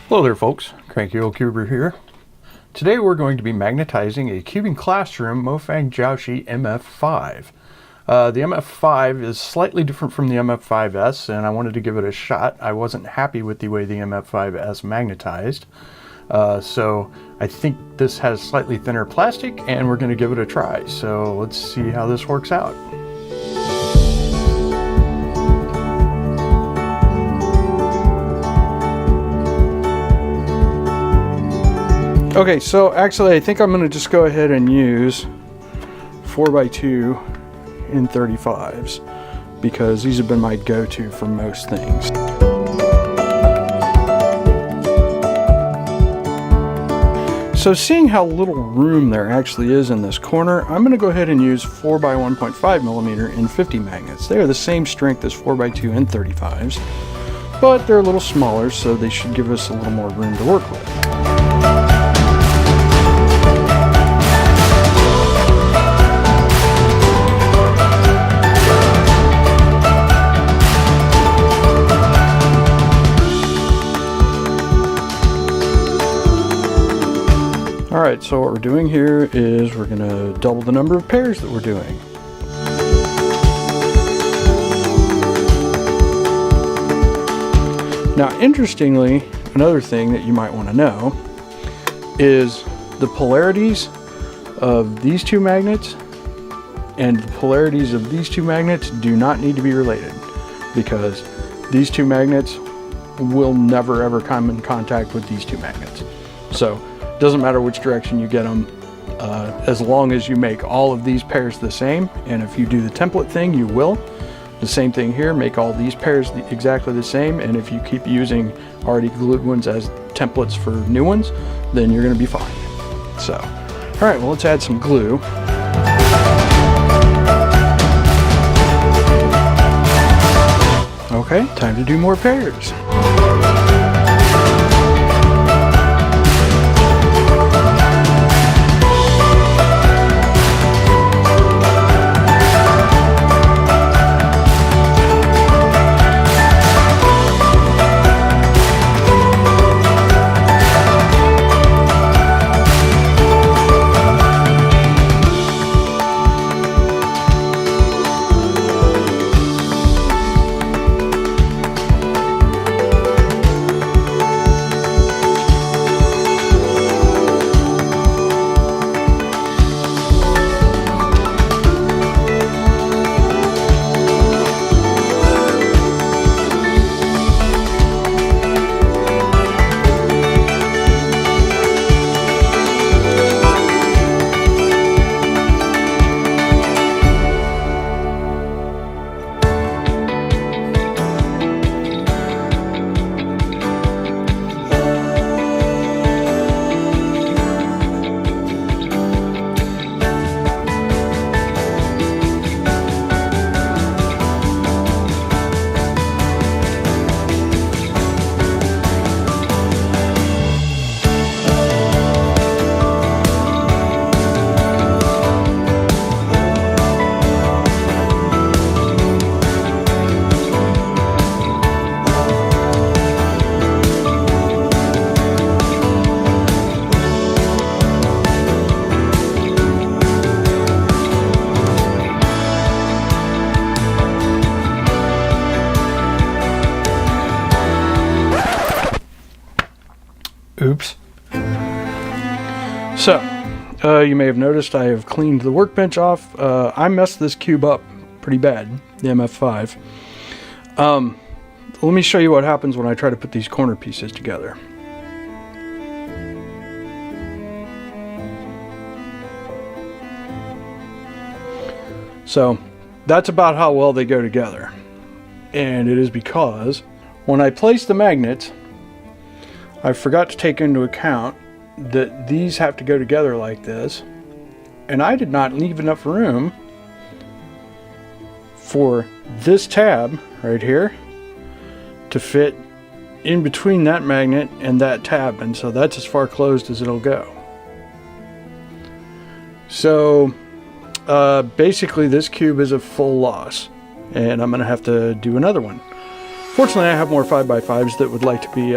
Hello there folks, Cranky Old Cuber here. Today we're going to be magnetizing a cubing classroom MoFang JiaoShi MF5. The MF5 is slightly different from the MF5S and I wanted to give it a shot. I wasn't happy with the way the MF5S magnetized. So I think this has slightly thinner plastic and we're going to give it a try. So let's see how this works out. Okay, so actually I think I'm going to just go ahead and use 4x2 in 35s because these have been my go-to for most things. So seeing how little room there actually is in this corner, I'm going to go ahead and use 4x1.5mm in 50 magnets. They are the same strength as 4x2 in 35s, but they're a little smaller, so they should give us a little more room to work with. Alright, so what we're doing here is we're going to double the number of pairs that we're doing. Now, interestingly, another thing that you might want to know is the polarities of these two magnets and the polarities of these two magnets do not need to be related, because these two magnets will never ever come in contact with these two magnets. So doesn't matter which direction you get them, as long as you make all of these pairs the same. And if you do the template thing, you will. The same thing here, make all these pairs exactly the same, and if you keep using already glued ones as templates for new ones, then you're going to be fine. So, all right, well, let's add some glue. Okay, time to do more pairs. Oops. So, you may have noticed I have cleaned the workbench off. I messed this cube up pretty bad, the MF5. Let me show you what happens when I try to put these corner pieces together. So, that's about how well they go together. And it is because when I place the magnets, I forgot to take into account that these have to go together like this, and I did not leave enough room for this tab right here to fit in between that magnet and that tab, and so that's as far closed as it'll go. So basically this cube is a full loss, and I'm gonna have to do another one. Fortunately, I have more 5x5s that would like to be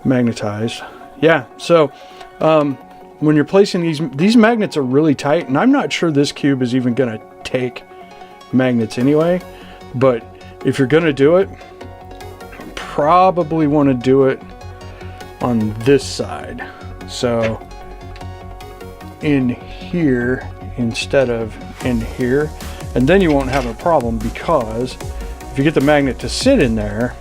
magnetized. Yeah, so when you're placing these magnets are really tight, and I'm not sure this cube is even going to take magnets anyway, but if you're going to do it, probably want to do it on this side. So in here instead of in here, and then you won't have a problem, because if you get the magnet to sit in there,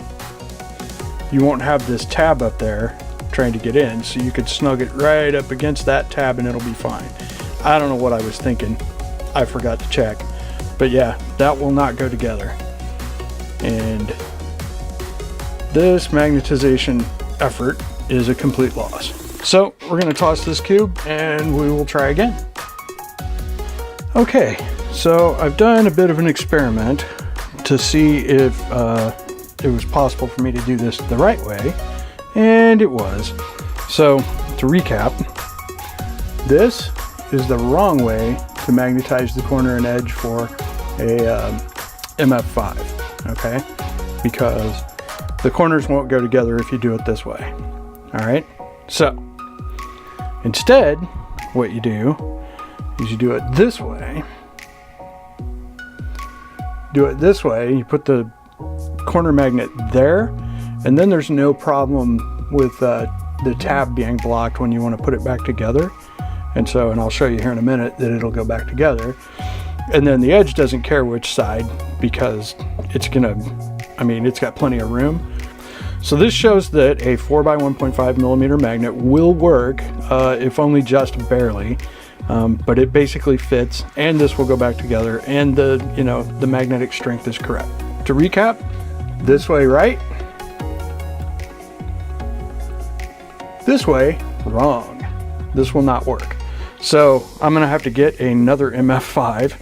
you won't have this tab up there trying to get in, so you could snug it right up against that tab and it'll be fine. I don't know what I was thinking, I forgot to check, but yeah, that will not go together. And this magnetization effort is a complete loss. So we're going to toss this cube and we will try again. Okay, so I've done a bit of an experiment to see if it was possible for me to do this the right way, and it was. So to recap, this is the wrong way to magnetize the corner and edge for a MF5, okay? Because the corners won't go together if you do it this way. All right, so instead what you do is you do it this way. Do it this way, you put the corner magnet there, and then there's no problem with the tab being blocked when you want to put it back together. And I'll show you here in a minute that it'll go back together. And then the edge doesn't care which side, because it's got plenty of room. So this shows that a 4x1.5 millimeter magnet will work, if only just barely, but it basically fits, and this will go back together, and the magnetic strength is correct. To recap, this way right, this way wrong. This will not work. So I'm gonna have to get another MF5,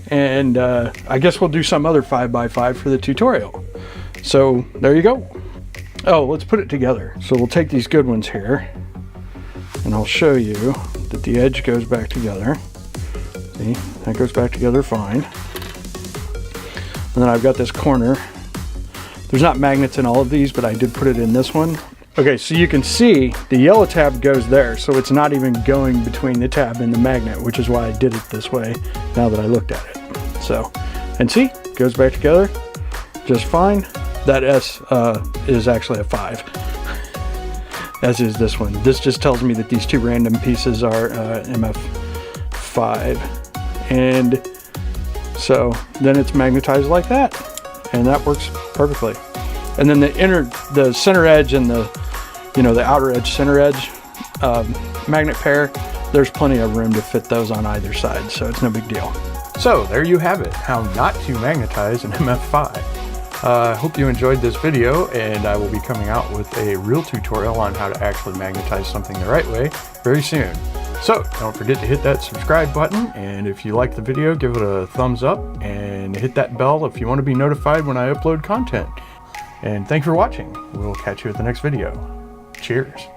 and I guess we'll do some other 5x5 for the tutorial. So there you go. Oh, let's put it together. So we'll take these good ones here, and I'll show you that the edge goes back together. See, that goes back together fine. And then I've got this corner. There's not magnets in all of these, but I did put it in this one. Okay, so you can see the yellow tab goes there, so it's not even going between the tab and the magnet, which is why I did it this way now that I looked at it. So, and see, it goes back together just fine. That S is actually a 5, as is this one. This just tells me that these two random pieces are MF5. And so then it's magnetized like that, and that works perfectly. And then the center edge and the outer edge, center edge magnet pair, there's plenty of room to fit those on either side, so it's no big deal. So there you have it, how not to magnetize an MF5. I hope you enjoyed this video, and I will be coming out with a real tutorial on how to actually magnetize something the right way very soon. So don't forget to hit that subscribe button, and if you like the video, give it a thumbs up and hit that bell if you want to be notified when I upload content. And thanks for watching. We'll catch you at the next video. Cheers.